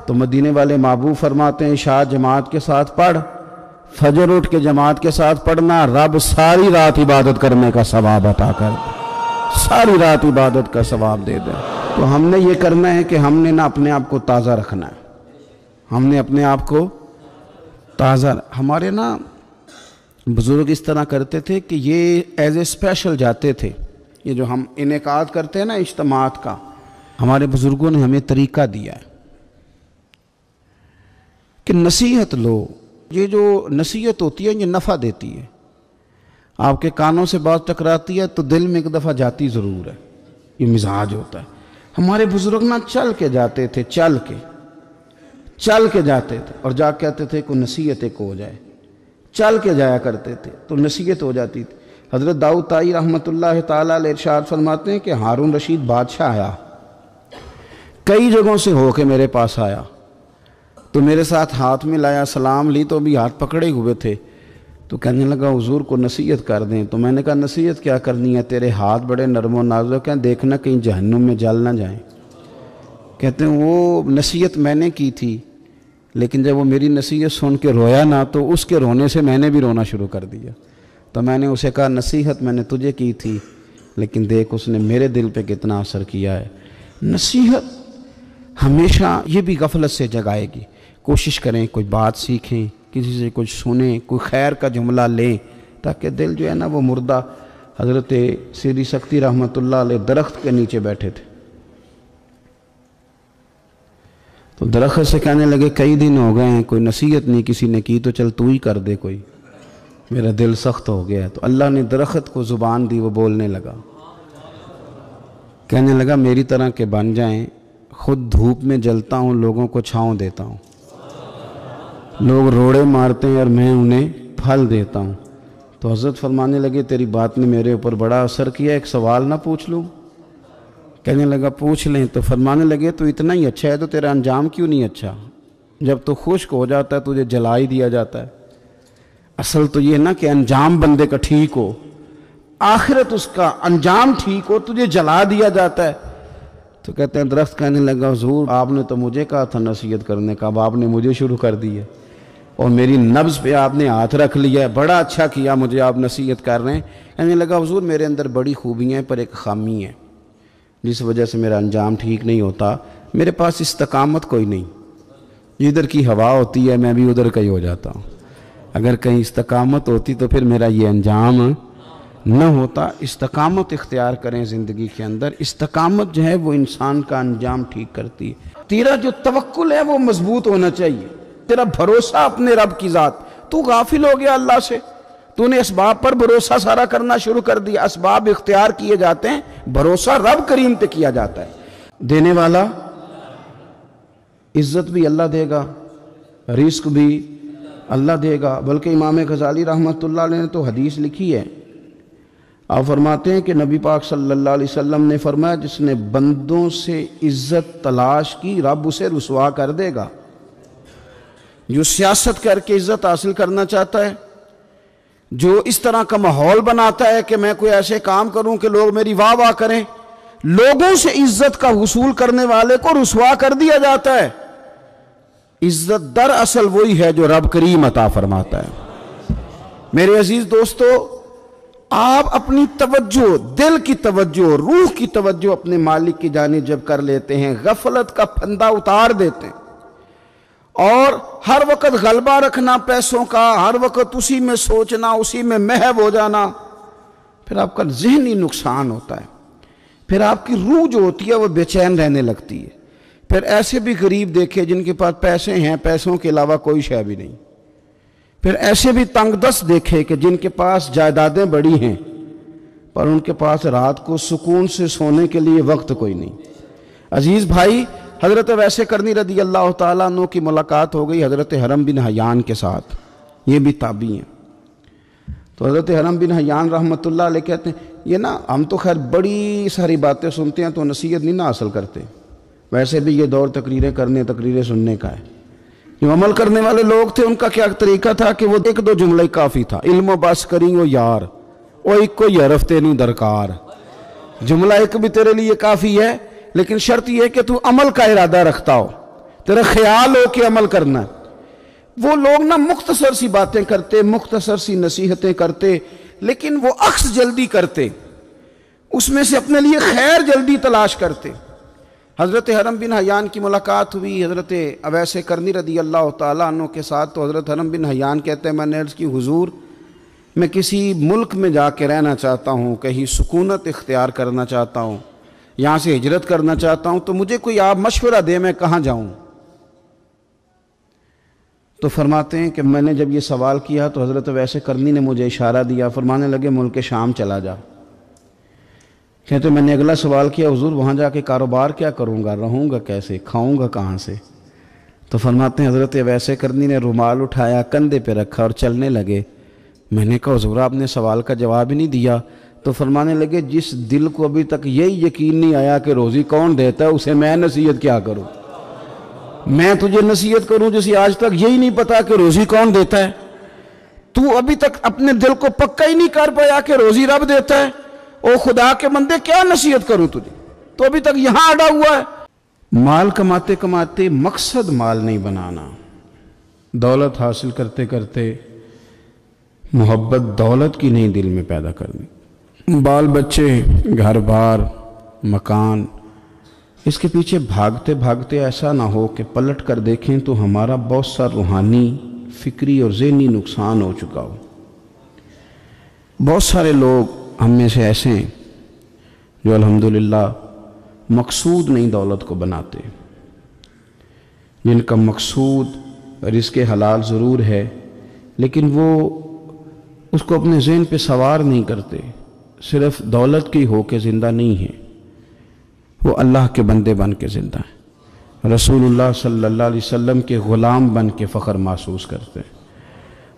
تو مدینے والے محبوب فرماتے ہیں عشاء جماعت کے ساتھ پڑھ، فجر اٹھ کے جماعت کے ساتھ پڑھنا، رب ساری رات عبادت کرنے کا ثواب عطا کر دے، ساری رات عبادت کا ثواب دے دے۔ تو ہم نے یہ کرنا ہے کہ ہم نے نہ اپنے آپ کو تازہ رکھنا ہے، ہم نے اپنے آپ کو تازہ، ہمارے نا بزرگ اس طرح کرتے تھے کہ یہ ایز اے اسپیشل جاتے تھے، یہ جو ہم انعقاد کرتے ہیں نا اجتماعات کا، ہمارے بزرگوں نے ہمیں طریقہ دیا ہے کہ نصیحت لو، یہ جو نصیحت ہوتی ہے یہ نفع دیتی ہے، آپ کے کانوں سے بات ٹکراتی ہے تو دل میں ایک دفعہ جاتی ضرور ہے، یہ مزاج ہوتا ہے۔ ہمارے بزرگ نہ چل کے جاتے تھے، چل کے جاتے تھے اور جا کہتے تھے کوئی نصیحت ایک ہو جائے، چل کے جایا کرتے تھے تو نصیحت ہو جاتی تھی۔ حضرت داؤد طائی رحمۃ اللہ تعالیٰ علیہ ارشاد فرماتے ہیں کہ ہارون رشید بادشاہ آیا، کئی جگہوں سے ہو کے میرے پاس آیا تو میرے ساتھ ہاتھ میں لایا، سلام لی تو بھی ہاتھ پکڑے ہوئے تھے، تو کہنے لگا حضور کو نصیحت کر دیں۔ تو میں نے کہا نصیحت کیا کرنی ہے، تیرے ہاتھ بڑے نرم و نازک ہیں، دیکھنا کہیں جہنم میں جل نہ جائیں۔ کہتے ہیں وہ نصیحت میں نے کی تھی، لیکن جب وہ میری نصیحت سن کے رویا نہ تو اس کے رونے سے میں نے بھی رونا شروع کر دیا۔ تو میں نے اسے کہا نصیحت میں نے تجھے کی تھی، لیکن دیکھ اس نے میرے دل پہ کتنا اثر کیا ہے۔ نصیحت ہمیشہ یہ بھی غفلت سے جگائے گی، کوشش کریں کوئی بات سیکھیں، کسی سے کچھ سنیں، کوئی خیر کا جملہ لیں، تاکہ دل جو ہے نا وہ مردہ۔ حضرت سیری سختی رحمۃ اللہ علیہ درخت کے نیچے بیٹھے تھے، تو درخت سے کہنے لگے کئی دن ہو گئے ہیں کوئی نصیحت نہیں کسی نے کی، تو چل تو ہی کر دے کوئی، میرا دل سخت ہو گیا ہے۔ تو اللہ نے درخت کو زبان دی، وہ بولنے لگا، کہنے لگا میری طرح کے بن جائیں، خود دھوپ میں جلتا ہوں، لوگوں کو چھاؤں دیتا ہوں، لوگ روڑے مارتے ہیں اور میں انہیں پھل دیتا ہوں۔ تو حضرت فرمانے لگے تیری بات نے میرے اوپر بڑا اثر کیا، ایک سوال نہ پوچھ لوں؟ کہنے لگا پوچھ لیں۔ تو فرمانے لگے تو اتنا ہی اچھا ہے تو تیرا انجام کیوں نہیں اچھا؟ جب تو خشک ہو جاتا ہے تجھے جلا ہی دیا جاتا ہے۔ اصل تو یہ نا کہ انجام بندے کا ٹھیک ہو، آخرت اس کا انجام ٹھیک ہو، تجھے جلا دیا جاتا ہے۔ تو کہتے ہیں درخت کہنے لگا حضور آپ نے تو مجھے کہا تھا نصیحت کرنے کا، اب آپ نے مجھے شروع کر دی ہے اور میری نبض پہ آپ نے ہاتھ رکھ لیا ہے، بڑا اچھا کیا مجھے آپ نصیحت کر رہے ہیں۔ کہنے لگا حضور میرے اندر بڑی خوبیاں ہیں پر ایک خامی ہے جس وجہ سے میرا انجام ٹھیک نہیں ہوتا، میرے پاس استقامت کوئی نہیں، جدھر کی ہوا ہوتی ہے میں بھی ادھر کا ہی ہو جاتا ہوں، اگر کہیں استقامت ہوتی تو پھر میرا یہ انجام نہ ہوتا۔ استقامت اختیار کریں زندگی کے اندر، استقامت جو ہے وہ انسان کا انجام ٹھیک کرتی ہے۔ تیرا جو توکل ہے وہ مضبوط ہونا چاہیے، تیرا بھروسہ اپنے رب کی ذات، تو غافل ہو گیا اللہ سے، تو نے اسباب پر بھروسہ سارا کرنا شروع کر دیا۔ اسباب اختیار کیے جاتے ہیں، بھروسہ رب کریم پہ کیا جاتا ہے۔ دینے والا عزت بھی اللہ دے گا، رزق بھی اللہ دے گا، بلکہ امام غزالی رحمۃ اللہ علیہ نے تو حدیث لکھی ہے، آپ فرماتے ہیں کہ نبی پاک صلی اللہ علیہ وسلم نے فرمایا جس نے بندوں سے عزت تلاش کی رب اسے رسوا کر دے گا۔ جو سیاست کر کے عزت حاصل کرنا چاہتا ہے، جو اس طرح کا ماحول بناتا ہے کہ میں کوئی ایسے کام کروں کہ لوگ میری واہ واہ کریں، لوگوں سے عزت کا حصول کرنے والے کو رسوا کر دیا جاتا ہے۔ عزت در اصل وہی ہے جو رب کریم عطا فرماتا ہے۔ میرے عزیز دوستو، آپ اپنی توجہ، دل کی توجہ، روح کی توجہ اپنے مالک کی جانب جب کر لیتے ہیں، غفلت کا پھندا اتار دیتے ہیں اور ہر وقت غلبہ رکھنا پیسوں کا، ہر وقت اسی میں سوچنا، اسی میں محو ہو جانا، پھر آپ کا ذہنی نقصان ہوتا ہے، پھر آپ کی روح جو ہوتی ہے وہ بے چین رہنے لگتی ہے۔ پھر ایسے بھی غریب دیکھے جن کے پاس پیسے ہیں، پیسوں کے علاوہ کوئی شے بھی نہیں۔ پھر ایسے بھی تنگ دست دیکھے کہ جن کے پاس جائیدادیں بڑی ہیں پر ان کے پاس رات کو سکون سے سونے کے لیے وقت کوئی نہیں۔ عزیز بھائی، حضرت ویس کرنی رضی اللہ تعالیٰ عنہ کی ملاقات ہو گئی حضرت حرم بن حیان کے ساتھ، یہ بھی تابعی ہیں۔ تو حضرت حرم بن حیان رحمۃ اللہ علیہ کہتے ہیں یہ نا ہم تو خیر بڑی ساری باتیں سنتے ہیں تو نصیحت نہیں نہ حاصل کرتے، ویسے بھی یہ دور تقریریں کرنے، تقریریں سننے کا ہے۔ جو عمل کرنے والے لوگ تھے ان کا کیا طریقہ تھا کہ وہ ایک دو جملہ ہی کافی تھا، علم و بس کری او یار او ایک کو یرف تینوں درکار، جملہ ایک بھی تیرے لیے کافی ہے لیکن شرط یہ ہے کہ تو عمل کا ارادہ رکھتا ہو۔ تیرا خیال ہو کہ عمل کرنا ہے۔ وہ لوگ نا مختصر سی باتیں کرتے، مختصر سی نصیحتیں کرتے، لیکن وہ عکس جلدی کرتے، اس میں سے اپنے لیے خیر جلدی تلاش کرتے۔ حضرت حرم بن حیان کی ملاقات ہوئی حضرت اویس کرنی رضی اللہ تعالیٰ عنہ کے ساتھ، تو حضرت حرم بن حیان کہتے ہیں میں نے عرض کی حضور میں کسی ملک میں جا کے رہنا چاہتا ہوں، کہیں سکونت اختیار کرنا چاہتا ہوں، یہاں سے ہجرت کرنا چاہتا ہوں، تو مجھے کوئی آپ مشورہ دے میں کہاں جاؤں؟ تو فرماتے ہیں کہ میں نے جب یہ سوال کیا تو حضرت اویس کرنی نے مجھے اشارہ دیا، فرمانے لگے ملک شام چلا جا۔ کہتے میں نے اگلا سوال کیا حضور وہاں جا کے کاروبار کیا کروں گا، رہوں گا کیسے، کھاؤں گا کہاں سے؟ تو فرماتے ہیں حضرت اویس کرنی نے رومال اٹھایا، کندھے پہ رکھا اور چلنے لگے۔ میں نے کہا حضور آپ نے سوال کا جواب ہی نہیں دیا۔ تو فرمانے لگے جس دل کو ابھی تک یہی یقین نہیں آیا کہ روزی کون دیتا ہے، اسے میں نصیحت کیا کروں؟ میں تجھے نصیحت کروں جسے آج تک یہی نہیں پتا کہ روزی کون دیتا ہے؟ تو ابھی تک اپنے دل کو پکا ہی نہیں کر پایا کہ روزی رب دیتا ہے؟ او خدا کے بندے کیا نصیحت کروں تجھے، تو ابھی تک یہاں اڑا ہوا ہے۔ مال کماتے کماتے مقصد مال نہیں بنانا، دولت حاصل کرتے کرتے محبت دولت کی نہیں دل میں پیدا کرنی۔ بال بچے، گھر بار، مکان، اس کے پیچھے بھاگتے بھاگتے ایسا نہ ہو کہ پلٹ کر دیکھیں تو ہمارا بہت سا روحانی، فکری اور ذہنی نقصان ہو چکا ہو۔ بہت سارے لوگ ہم میں سے ایسے ہیں جو الحمدللہ مقصود نہیں دولت کو بناتے، جن کا مقصود رزق حلال ضرور ہے لیکن وہ اس کو اپنے ذہن پہ سوار نہیں کرتے، صرف دولت کی ہو کے زندہ نہیں ہیں، وہ اللہ کے بندے بن کے زندہ ہیں، رسول اللہ صلی اللہ علیہ وسلم کے غلام بن کے فخر محسوس کرتے ہیں۔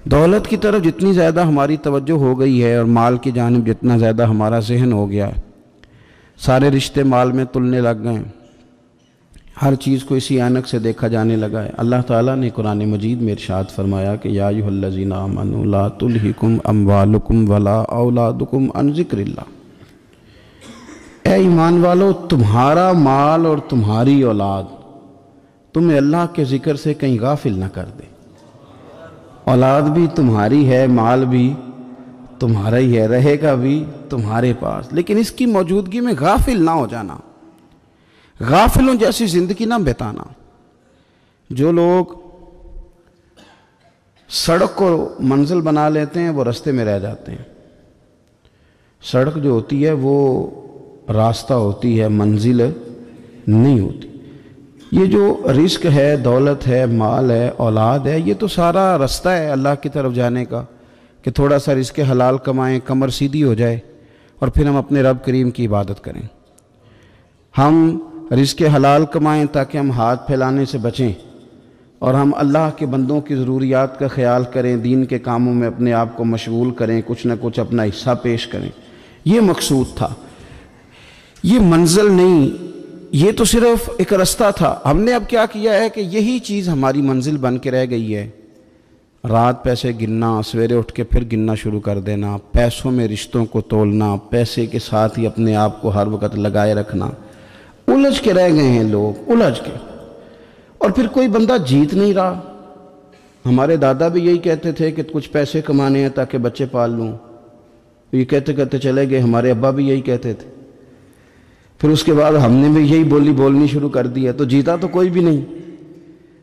دولت کی طرف جتنی زیادہ ہماری توجہ ہو گئی ہے اور مال کی جانب جتنا زیادہ ہمارا ذہن ہو گیا ہے، سارے رشتے مال میں تلنے لگ گئے ہیں، ہر چیز کو اسی عینک سے دیکھا جانے لگا ہے۔ اللہ تعالیٰ نے قرآن مجید میں ارشاد فرمایا کہ یا ایھا الذین آمنوا لا تلہکم اموالکم ولا اولادکم عن ذکر اللہ، اے ایمان والو تمہارا مال اور تمہاری اولاد تمہیں اللہ کے ذکر سے کہیں غافل نہ کر دے۔ اولاد بھی تمہاری ہے، مال بھی تمہارا ہی ہے، رہے گا بھی تمہارے پاس، لیکن اس کی موجودگی میں غافل نہ ہو جانا، غافلوں جیسی زندگی نہ بتانا۔ جو لوگ سڑک کو منزل بنا لیتے ہیں وہ رستے میں رہ جاتے ہیں۔ سڑک جو ہوتی ہے وہ راستہ ہوتی ہے، منزل نہیں ہوتی۔ یہ جو رزق ہے، دولت ہے، مال ہے، اولاد ہے، یہ تو سارا رستہ ہے اللہ کی طرف جانے کا، کہ تھوڑا سا رزق حلال کمائیں، کمر سیدھی ہو جائے اور پھر ہم اپنے رب کریم کی عبادت کریں۔ ہم رزق حلال کمائیں تاکہ ہم ہاتھ پھیلانے سے بچیں اور ہم اللہ کے بندوں کی ضروریات کا خیال کریں، دین کے کاموں میں اپنے آپ کو مشغول کریں، کچھ نہ کچھ اپنا حصہ پیش کریں۔ یہ مقصود تھا، یہ منزل نہیں، یہ تو صرف ایک رستہ تھا۔ ہم نے اب کیا کیا ہے کہ یہی چیز ہماری منزل بن کے رہ گئی ہے۔ رات پیسے گننا، سویرے اٹھ کے پھر گننا شروع کر دینا، پیسوں میں رشتوں کو تولنا، پیسے کے ساتھ ہی اپنے آپ کو ہر وقت لگائے رکھنا، الجھ کے رہ گئے ہیں لوگ، الجھ کے، اور پھر کوئی بندہ جیت نہیں رہا۔ ہمارے دادا بھی یہی کہتے تھے کہ کچھ پیسے کمانے ہیں تاکہ بچے پال لوں، یہ کہتے کہتے چلے گئے۔ ہمارے ابا بھی یہی کہتے تھے، پھر اس کے بعد ہم نے بھی یہی بولنی شروع کر دی ہے، تو جیتا تو کوئی بھی نہیں،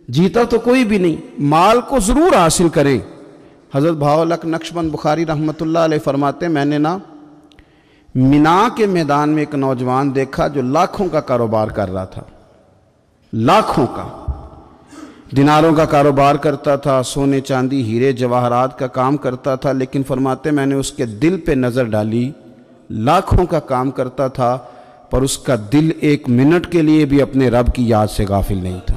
جیتا تو کوئی بھی نہیں۔ مال کو ضرور حاصل کریں۔ حضرت بہاءالحق نقشبند بخاری رحمۃ اللہ علیہ فرماتے ہیں میں نے مینا کے میدان میں ایک نوجوان دیکھا جو لاکھوں کا کاروبار کر رہا تھا، لاکھوں کا، دیناروں کا کاروبار کرتا تھا، سونے چاندی ہیرے جواہرات کا کام کرتا تھا، لیکن فرماتے میں نے اس کے دل پہ نظر ڈالی، لاکھوں کا کام کرتا تھا پر اس کا دل ایک منٹ کے لیے بھی اپنے رب کی یاد سے غافل نہیں تھا۔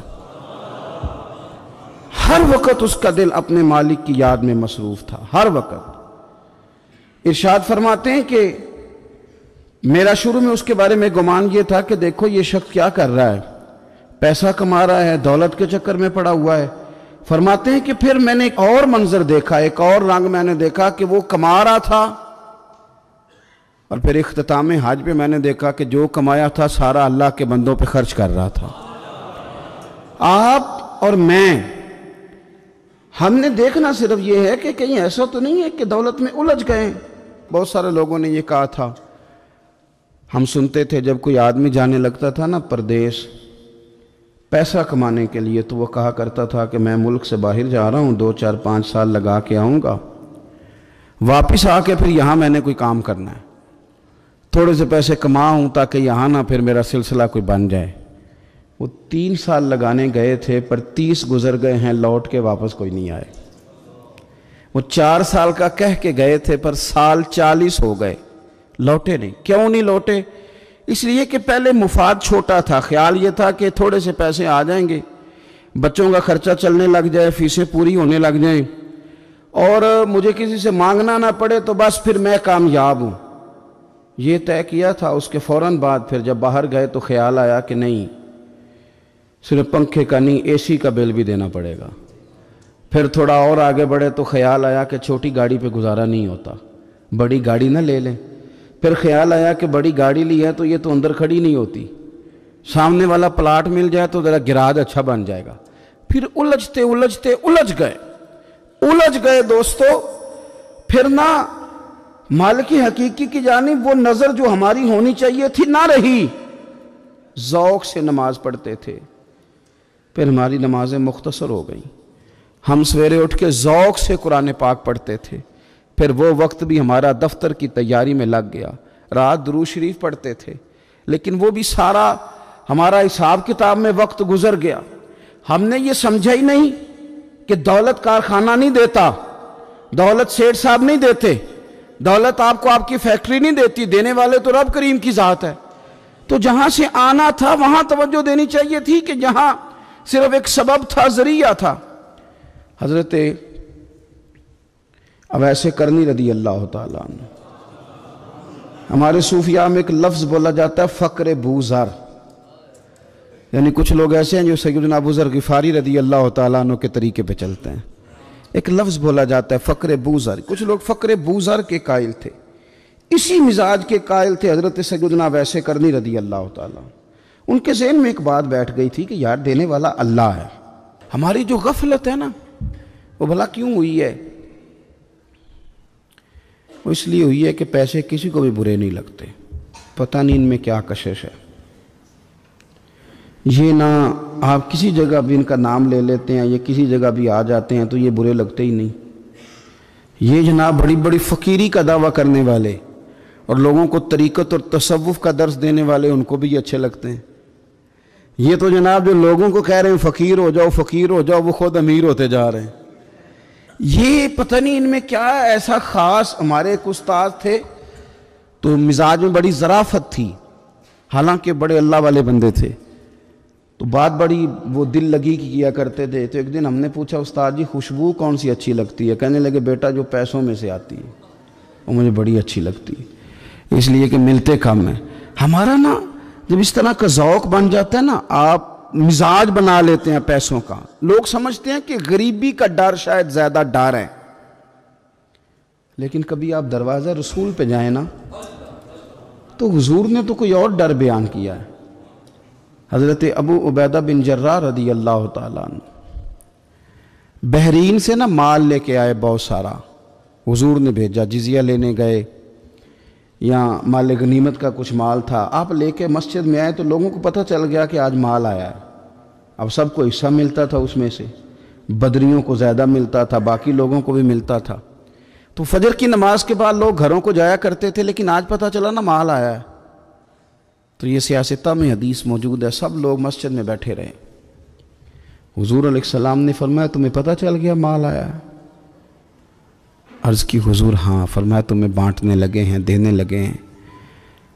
ہر وقت اس کا دل اپنے مالک کی یاد میں مصروف تھا، ہر وقت۔ ارشاد فرماتے ہیں کہ میرا شروع میں اس کے بارے میں گمان یہ تھا کہ دیکھو یہ شخص کیا کر رہا ہے، پیسہ کما رہا ہے، دولت کے چکر میں پڑا ہوا ہے۔ فرماتے ہیں کہ پھر میں نے ایک اور منظر دیکھا، ایک اور رنگ میں نے دیکھا کہ وہ کما رہا تھا، اور پھر اختتام حج پہ میں نے دیکھا کہ جو کمایا تھا سارا اللہ کے بندوں پہ خرچ کر رہا تھا۔ آپ اور میں، ہم نے دیکھنا صرف یہ ہے کہ کہیں ایسا تو نہیں ہے کہ دولت میں الجھ گئے۔ بہت سارے لوگوں نے یہ کہا تھا، ہم سنتے تھے جب کوئی آدمی جانے لگتا تھا نا پردیس پیسہ کمانے کے لیے، تو وہ کہا کرتا تھا کہ میں ملک سے باہر جا رہا ہوں، 2 4 5 سال لگا کے آؤں گا، واپس آ کے پھر یہاں میں نے کوئی کام کرنا ہے، تھوڑے سے پیسے کماؤں تاکہ یہاں نہ پھر میرا سلسلہ کوئی بن جائے۔ وہ 3 سال لگانے گئے تھے پر 30 گزر گئے ہیں، لوٹ کے واپس کوئی نہیں آئے۔ وہ 4 سال کا کہہ کے گئے تھے پر سال 40 ہو گئے، لوٹے نہیں۔ کیوں نہیں لوٹے؟ اس لیے کہ پہلے مفاد چھوٹا تھا، خیال یہ تھا کہ تھوڑے سے پیسے آ جائیں گے، بچوں کا خرچہ چلنے لگ جائے، فیسیں پوری ہونے لگ جائیں، اور مجھے کسی سے مانگنا نہ پڑے، تو بس پھر میں کامیاب ہوں۔ یہ طے کیا تھا۔ اس کے فوراً بعد پھر جب باہر گئے تو خیال آیا کہ نہیں، صرف پنکھے کا نہیں، اے سی کا بل بھی دینا پڑے گا۔ پھر تھوڑا اور آگے بڑھے تو خیال آیا کہ چھوٹی گاڑی پہ گزارا نہیں ہوتا، بڑی گاڑی نہ لے لیں۔ پھر خیال آیا کہ بڑی گاڑی لی ہے تو یہ تو اندر کھڑی نہیں ہوتی، سامنے والا پلاٹ مل جائے تو ذرا گراج اچھا بن جائے گا۔ پھر الجھتے الجھتے الجھ گئے دوستو۔ پھر نہ مالک حقیقی کی جانب وہ نظر جو ہماری ہونی چاہیے تھی نہ رہی۔ ذوق سے نماز پڑھتے تھے، پھر ہماری نمازیں مختصر ہو گئیں۔ ہم سویرے اٹھ کے ذوق سے قرآن پاک پڑھتے تھے، پھر وہ وقت بھی ہمارا دفتر کی تیاری میں لگ گیا۔ رات درود شریف پڑھتے تھے، لیکن وہ بھی سارا ہمارا حساب کتاب میں وقت گزر گیا۔ ہم نے یہ سمجھا ہی نہیں کہ دولت کارخانہ نہیں دیتا، دولت سیٹھ صاحب نہیں دیتے، دولت آپ کو آپ کی فیکٹری نہیں دیتی، دینے والے تو رب کریم کی ذات ہے۔ تو جہاں سے آنا تھا وہاں توجہ دینی چاہیے تھی کہ جہاں صرف ایک سبب تھا، ذریعہ تھا۔ حضرت اویس کرنی رضی اللہ تعالیٰ عنہ، ہمارے صوفیاء میں ایک لفظ بولا جاتا ہے فقر بوذر، یعنی کچھ لوگ ایسے ہیں جو سیدنا ابو ذر غفاری رضی اللہ تعالیٰ عنہ کے طریقے پہ چلتے ہیں۔ ایک لفظ بولا جاتا ہے فقر بوذر، کچھ لوگ فقر بوذر کے قائل تھے، اسی مزاج کے قائل تھے حضرت سیدنا اویس کرنی رضی اللہ تعالیٰ۔ ان کے ذہن میں ایک بات بیٹھ گئی تھی کہ یار دینے والا اللہ ہے، ہماری جو غفلت ہے نا وہ بھلا کیوں ہوئی ہے؟ وہ اس لیے ہوئی ہے کہ پیسے کسی کو بھی برے نہیں لگتے، پتہ نہیں ان میں کیا کشش ہے۔ یہ نہ آپ کسی جگہ بھی ان کا نام لے لیتے ہیں، یہ کسی جگہ بھی آ جاتے ہیں تو یہ برے لگتے ہی نہیں۔ یہ جناب بڑی بڑی فقیری کا دعویٰ کرنے والے اور لوگوں کو طریقت اور تصوف کا درس دینے والے، ان کو بھی اچھے لگتے ہیں۔ یہ تو جناب جو لوگوں کو کہہ رہے ہیں فقیر ہو جاؤ فقیر ہو جاؤ، وہ خود امیر ہوتے جا رہے ہیں۔ یہ پتہ نہیں ان میں کیا ایسا خاص۔ ہمارے ایک استاد تھے تو مزاج میں بڑی ظرافت تھی، حالانکہ بڑے اللہ والے بندے تھے، تو بات بڑی وہ دل لگی کی کیا کرتے تھے۔ تو ایک دن ہم نے پوچھا استاد جی خوشبو کون سی اچھی لگتی ہے؟ کہنے لگے بیٹا جو پیسوں میں سے آتی ہے وہ مجھے بڑی اچھی لگتی ہے، اس لیے کہ ملتے کم ہیں۔ ہمارا نا جب اس طرح کا ذوق بن جاتا ہے نا، آپ مزاج بنا لیتے ہیں پیسوں کا، لوگ سمجھتے ہیں کہ غریبی کا ڈر شاید زیادہ ڈر ہے، لیکن کبھی آپ دروازہ رسول پہ جائیں نا تو حضور نے تو کوئی اور ڈر بیان کیا ہے۔ حضرت ابو عبیدہ بن جراح رضی اللہ تعالیٰ عنہ بحرین سے نا مال لے کے آئے بہت سارا، حضور نے بھیجا، جزیہ لینے گئے یا مال غنیمت کا کچھ مال تھا، آپ لے کے مسجد میں آئے تو لوگوں کو پتہ چل گیا کہ آج مال آیا ہے۔ اب سب کو حصہ ملتا تھا، اس میں سے بدریوں کو زیادہ ملتا تھا، باقی لوگوں کو بھی ملتا تھا۔ تو فجر کی نماز کے بعد لوگ گھروں کو جایا کرتے تھے، لیکن آج پتہ چلا نا مال آیا ہے، تو یہ سیاستہ میں حدیث موجود ہے، سب لوگ مسجد میں بیٹھے رہے۔ حضور علیہ السلام نے فرمایا تمہیں پتہ چل گیا مال آیا ہے؟ عرض کی حضور ہاں۔ فرمایا تمہیں بانٹنے لگے ہیں، دینے لگے ہیں۔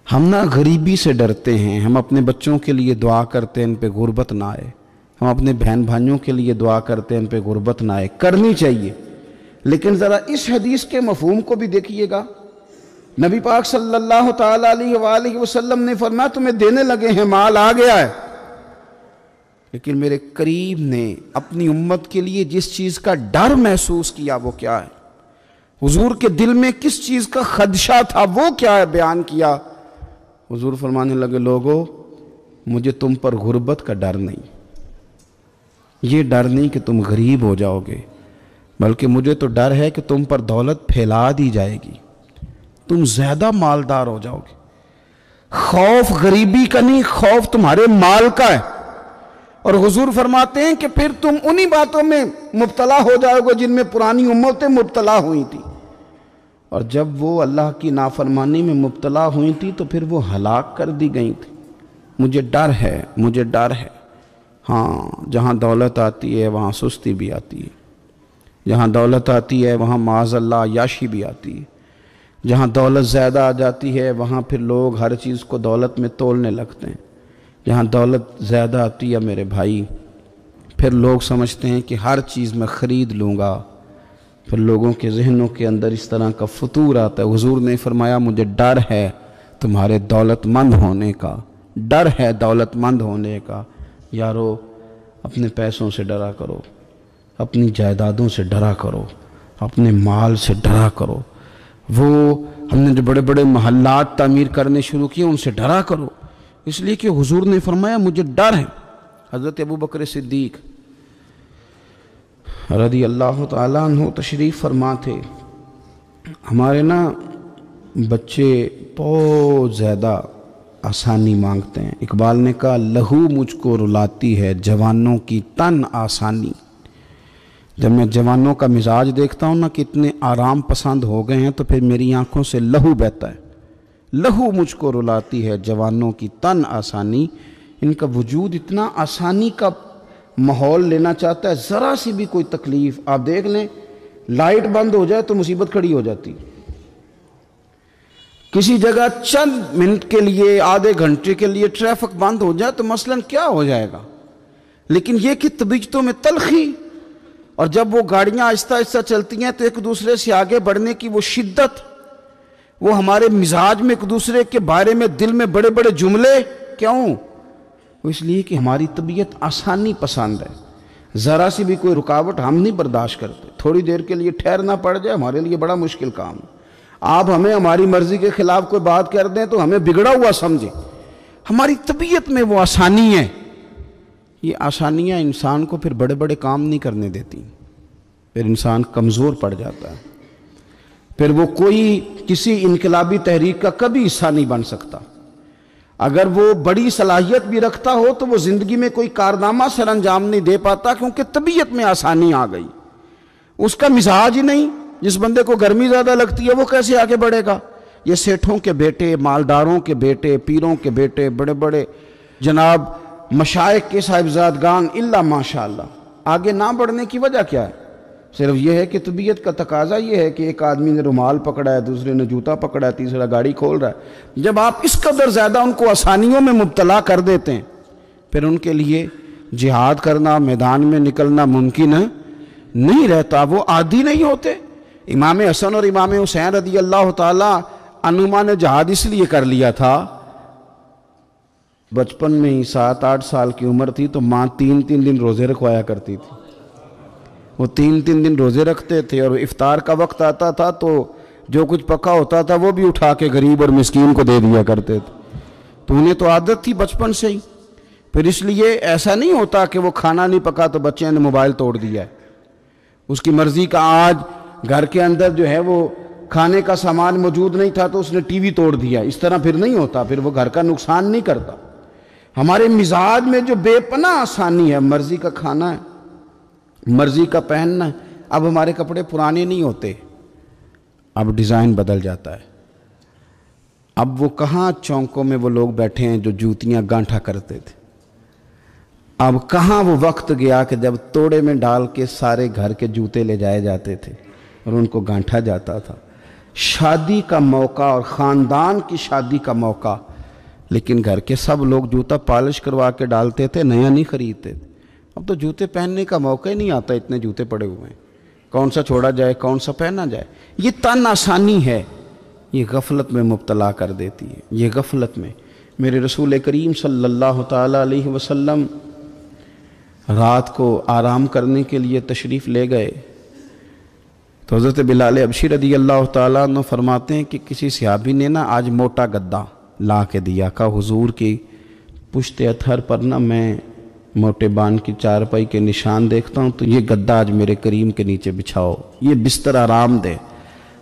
ہم نا غریبی سے ڈرتے ہیں، ہم اپنے بچوں کے لیے دعا کرتے ہیں ان پہ غربت نہ آئے، ہم اپنے بہن بھائیوں کے لیے دعا کرتے ہیں ان پہ غربت نہ آئے، کرنی چاہیے، لیکن ذرا اس حدیث کے مفہوم کو بھی دیکھیے گا۔ نبی پاک صلی اللہ تعالیٰ علیہ وآلہ وسلم نے فرمایا تمہیں دینے لگے ہیں، مال آ گیا ہے، لیکن میرے قریب نے اپنی امت کے لیے جس چیز کا ڈر محسوس کیا وہ کیا ہے، حضور کے دل میں کس چیز کا خدشہ تھا وہ کیا ہے بیان کیا۔ حضور فرمانے لگے لوگو مجھے تم پر غربت کا ڈر نہیں، یہ ڈر نہیں کہ تم غریب ہو جاؤ گے، بلکہ مجھے تو ڈر ہے کہ تم پر دولت پھیلا دی جائے گی، تم زیادہ مالدار ہو جاؤ گے۔ خوف غریبی کا نہیں، خوف تمہارے مال کا ہے۔ اور حضور فرماتے ہیں کہ پھر تم انہی باتوں میں مبتلا ہو جاؤ گے جن میں پرانی امتیں مبتلا ہوئی تھی، اور جب وہ اللہ کی نافرمانی میں مبتلا ہوئی تھی تو پھر وہ ہلاک کر دی گئی تھی۔ مجھے ڈر ہے، مجھے ڈر ہے۔ ہاں، جہاں دولت آتی ہے وہاں سستی بھی آتی ہے، جہاں دولت آتی ہے وہاں معاذ اللہ عیاشی بھی آتی ہے، جہاں دولت زیادہ آ جاتی ہے وہاں پھر لوگ ہر چیز کو دولت میں تولنے لگتے ہیں۔ جہاں دولت زیادہ آتی ہے میرے بھائی، پھر لوگ سمجھتے ہیں کہ ہر چیز میں خرید لوں گا، پھر لوگوں کے ذہنوں کے اندر اس طرح کا فطور آتا ہے۔ حضور نے فرمایا مجھے ڈر ہے تمہارے دولت مند ہونے کا، ڈر ہے دولت مند ہونے کا۔ یارو، اپنے پیسوں سے ڈرا کرو، اپنی جائیدادوں سے ڈرا کرو، اپنے مال سے ڈرا کرو۔ وہ ہم نے جو بڑے بڑے محلات تعمیر کرنے شروع کیے ان سے ڈرا کرو، اس لیے کہ حضور نے فرمایا مجھے ڈر ہے۔ حضرت ابوبکر صدیق رضی اللہ تعالیٰ عنہ تشریف فرما تھے۔ ہمارے بچے بہت زیادہ آسانی مانگتے ہیں۔ اقبال نے کہا لہو مجھ کو رلاتی ہے جوانوں کی تن آسانی۔ جب میں جوانوں کا مزاج دیکھتا ہوں کہ اتنے آرام پسند ہو گئے ہیں تو پھر میری آنکھوں سے لہو بہتا ہے۔ لہو مجھ کو رلاتی ہے جوانوں کی تن آسانی۔ ان کا وجود اتنا آسانی کا ماحول لینا چاہتا ہے، ذرا سی بھی کوئی تکلیف آپ دیکھ لیں، لائٹ بند ہو جائے تو مصیبت کھڑی ہو جاتی۔ کسی جگہ چند منٹ کے لیے، آدھے گھنٹے کے لیے ٹریفک بند ہو جائے تو مثلاً کیا ہو جائے گا، لیکن یہ کہ طبیعتوں میں تلخی، اور جب وہ گاڑیاں آہستہ آہستہ چلتی ہیں تو ایک دوسرے سے آگے بڑھنے کی وہ شدت، وہ ہمارے مزاج میں ایک دوسرے کے بارے میں دل میں بڑے بڑے جملے، کیوں؟ اس لیے کہ ہماری طبیعت آسانی پسند ہے، ذرا سی بھی کوئی رکاوٹ ہم نہیں برداشت کرتے۔ تھوڑی دیر کے لیے ٹھہرنا پڑ جائے ہمارے لیے بڑا مشکل کام ہے۔ آپ ہمیں ہماری مرضی کے خلاف کوئی بات کر دیں تو ہمیں بگڑا ہوا سمجھیں، ہماری طبیعت میں وہ آسانی ہے۔ یہ آسانیاں انسان کو پھر بڑے بڑے کام نہیں کرنے دیتی، پھر انسان کمزور پڑ جاتا ہے، پھر وہ کوئی کسی انقلابی تحریک کا کبھی حصہ نہیں بن سکتا۔ اگر وہ بڑی صلاحیت بھی رکھتا ہو تو وہ زندگی میں کوئی کارنامہ سر انجام نہیں دے پاتا، کیونکہ طبیعت میں آسانی آ گئی، اس کا مزاج ہی نہیں۔ جس بندے کو گرمی زیادہ لگتی ہے وہ کیسے آگے بڑھے گا؟ یہ سیٹھوں کے بیٹے، مالداروں کے بیٹے، پیروں کے بیٹے، بڑے بڑے جناب مشائخ کے صاحبزادگان، الا ماشاءاللہ، آگے نہ بڑھنے کی وجہ کیا ہے؟ صرف یہ ہے کہ طبیعت کا تقاضا یہ ہے کہ ایک آدمی نے رومال پکڑا ہے، دوسرے نے جوتا پکڑا ہے، تیسرا گاڑی کھول رہا ہے۔ جب آپ اس قدر زیادہ ان کو آسانیوں میں مبتلا کر دیتے ہیں، پھر ان کے لیے جہاد کرنا، میدان میں نکلنا ممکن نہیں رہتا، وہ عادی نہیں ہوتے۔ امام حسن اور امام حسین رضی اللہ تعالی عنہما نے جہاد اس لیے کر لیا تھا، بچپن میں ہی 7-8 سال کی عمر تھی تو ماں 3 دن روزے رکھوایا کرتی تھی۔ وہ 3 دن روزے رکھتے تھے، اور افطار کا وقت آتا تھا تو جو کچھ پکا ہوتا تھا وہ بھی اٹھا کے غریب اور مسکین کو دے دیا کرتے تھے۔ تو انہیں تو عادت تھی بچپن سے ہی۔ پھر اس لیے ایسا نہیں ہوتا کہ وہ کھانا نہیں پکا تو بچے نے موبائل توڑ دیا ہے، اس کی مرضی کا۔ آج گھر کے اندر جو ہے وہ کھانے کا سامان موجود نہیں تھا تو اس نے ٹی وی توڑ دیا، اس طرح پھر نہیں ہوتا، پھر وہ گھر کا نقصان نہیں کرتا۔ ہمارے مزاج میں جو بے پناہ آسانی ہے، مرضی کا کھانا ہے، مرضی کا پہننا ہے۔ اب ہمارے کپڑے پرانے نہیں ہوتے، اب ڈیزائن بدل جاتا ہے۔ اب وہ کہاں چونکوں میں وہ لوگ بیٹھے ہیں جو جوتیاں گانٹھا کرتے تھے، اب کہاں وہ وقت گیا کہ جب توڑے میں ڈال کے سارے گھر کے جوتے لے جائے جاتے تھے اور ان کو گانٹھا جاتا تھا۔ شادی کا موقع اور خاندان کی شادی کا موقع، لیکن گھر کے سب لوگ جوتا پالش کروا کے ڈالتے تھے، نیا نہیں خریدتے تھے۔ اب تو جوتے پہننے کا موقع ہی نہیں آتا، اتنے جوتے پڑے ہوئے ہیں، کون سا چھوڑا جائے کون سا پہنا جائے۔ یہ تن آسانی ہے، یہ غفلت میں مبتلا کر دیتی ہے، یہ غفلت میں۔ میرے رسول کریم صلی اللہ تعالیٰ علیہ وسلم رات کو آرام کرنے کے لیے تشریف لے گئے تو حضرت بلال حبشی رضی اللہ تعالیٰ عنہ فرماتے ہیں کہ کسی صحابی نے آج موٹا گدا لا کے دیا، کہا حضور کی پشت اتھر پر میں موٹے بان کی چارپائی کے نشان دیکھتا ہوں تو یہ گدا آج میرے کریم کے نیچے بچھاؤ، یہ بستر آرام دے۔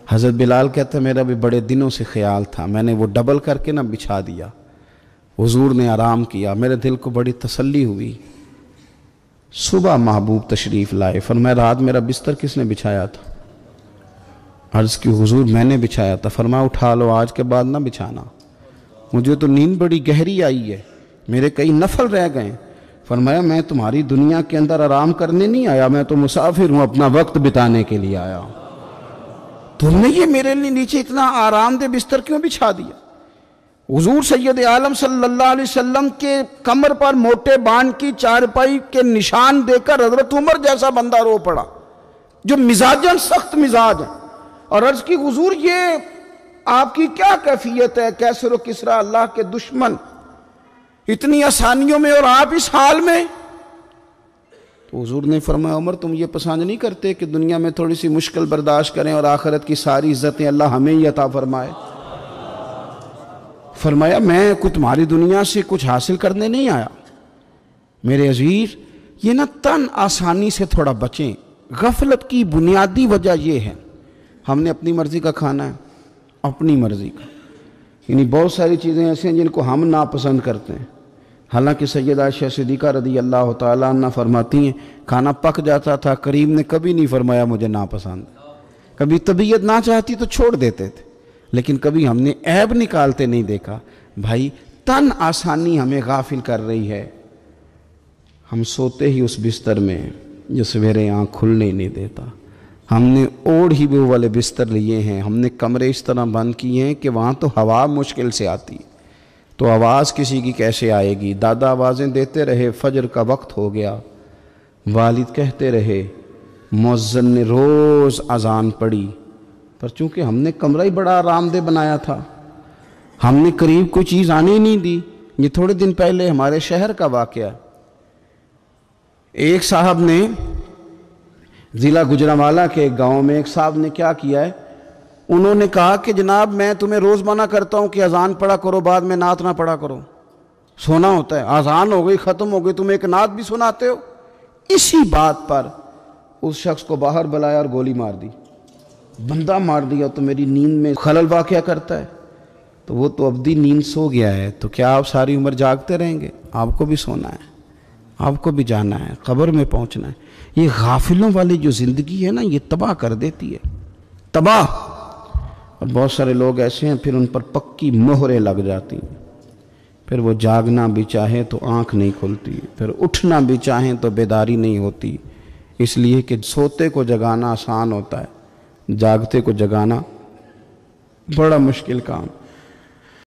حضرت بلال کہتا ہے میرا بھی بڑے دنوں سے خیال تھا، میں نے وہ ڈبل کر کے نہ بچھا دیا، حضور نے آرام کیا، میرے دل کو بڑی تسلی ہوئی۔ صبح محبوب تشریف لائے، فرمایا رات میرا بستر کس نے بچھایا تھا؟ عرض کی حضور میں نے بچھایا تھا۔ فرمایا اٹھا لو، آج کے بعد نہ بچھانا، مجھے تو نیند بڑی گہری آئی ہے، میرے کئی نفل رہ گئے۔ فرمایا میں تمہاری دنیا کے اندر آرام کرنے نہیں آیا، میں تو مسافر ہوں، اپنا وقت بتانے کے لیے آیا ہوں۔ تم نے یہ میرے لیے نیچے اتنا آرام دہ بستر کیوں بچھا دیا؟ حضور سید عالم صلی اللہ علیہ وسلم کے کمر پر موٹے بان کی چارپائی کے نشان دے کر حضرت عمر جیسا بندہ رو پڑا جو مزاجاً سخت مزاج ہے، اور عرض کی حضور یہ آپ کی کیا کیفیت ہے؟ کیسر و کسرا اللہ کے دشمن اتنی آسانیوں میں اور آپ اس حال میں؟ تو حضور نے فرمایا عمر تم یہ پسند نہیں کرتے کہ دنیا میں تھوڑی سی مشکل برداشت کریں اور آخرت کی ساری عزتیں اللہ ہمیں ہی عطا فرمائے؟ فرمایا میں کوئی تمہاری دنیا سے کچھ حاصل کرنے نہیں آیا میرے عزیز، یہ نہ تن آسانی سے تھوڑا بچیں۔ غفلت کی بنیادی وجہ یہ ہے ہم نے اپنی مرضی کا کھانا ہے، اپنی مرضی کا، یعنی بہت ساری چیزیں ایسی ہیں جن کو ہم ناپسند کرتے ہیں، حالانکہ سیدہ عائشہ صدیقہ رضی اللہ تعالیٰ عنہ فرماتی ہیں کھانا پک جاتا تھا، کریم نے کبھی نہیں فرمایا مجھے ناپسند، کبھی طبیعت نہ چاہتی تو چھوڑ دیتے تھے، لیکن کبھی ہم نے عیب نکالتے نہیں دیکھا۔ بھائی تن آسانی ہمیں غافل کر رہی ہے، ہم سوتے ہی اس بستر میں جو سویرے آنکھ کھلنے نہیں دیتا، ہم نے اوڑھ ہی وہ والے بستر لیے ہیں، ہم نے کمرے اس طرح بند کیے ہیں کہ وہاں تو ہوا مشکل سے آتی، تو آواز کسی کی کیسے آئے گی؟ دادا آوازیں دیتے رہے، فجر کا وقت ہو گیا، والد کہتے رہے، مؤذن نے روز اذان پڑھی، پر چونکہ ہم نے کمرہ ہی بڑا آرام دہ بنایا تھا، ہم نے قریب کوئی چیز آنے نہیں دی۔ یہ تھوڑے دن پہلے ہمارے شہر کا واقعہ، ایک صاحب نے ضلع گجرانوالہ کے ایک گاؤں میں ایک صاحب نے کیا کیا ہے، انہوں نے کہا کہ جناب میں تمہیں روز منع کرتا ہوں کہ اذان پڑھا کرو، بعد میں نعت نہ پڑھا کرو، سونا ہوتا ہے، اذان ہو گئی ختم ہو گئی، تم ایک نعت بھی سناتے ہو۔ اسی بات پر اس شخص کو باہر بلایا اور گولی مار دی، بندہ مار دیا، تو میری نیند میں خلل واقعہ کرتا ہے، تو وہ تو ابدی نیند سو گیا ہے، تو کیا آپ ساری عمر جاگتے رہیں گے؟ آپ کو بھی سونا ہے، آپ کو بھی جانا ہے، قبر میں پہنچنا ہے۔ یہ غافلوں والی جو زندگی ہے نا، یہ تباہ کر دیتی ہے، تباہ۔ اور بہت سارے لوگ ایسے ہیں پھر ان پر پکی مہریں لگ جاتی ہیں، پھر وہ جاگنا بھی چاہے تو آنکھ نہیں کھلتی، پھر اٹھنا بھی چاہیں تو بیداری نہیں ہوتی، اس لیے کہ سوتے کو جگانا آسان ہوتا ہے، جاگتے کو جگانا بڑا مشکل کام۔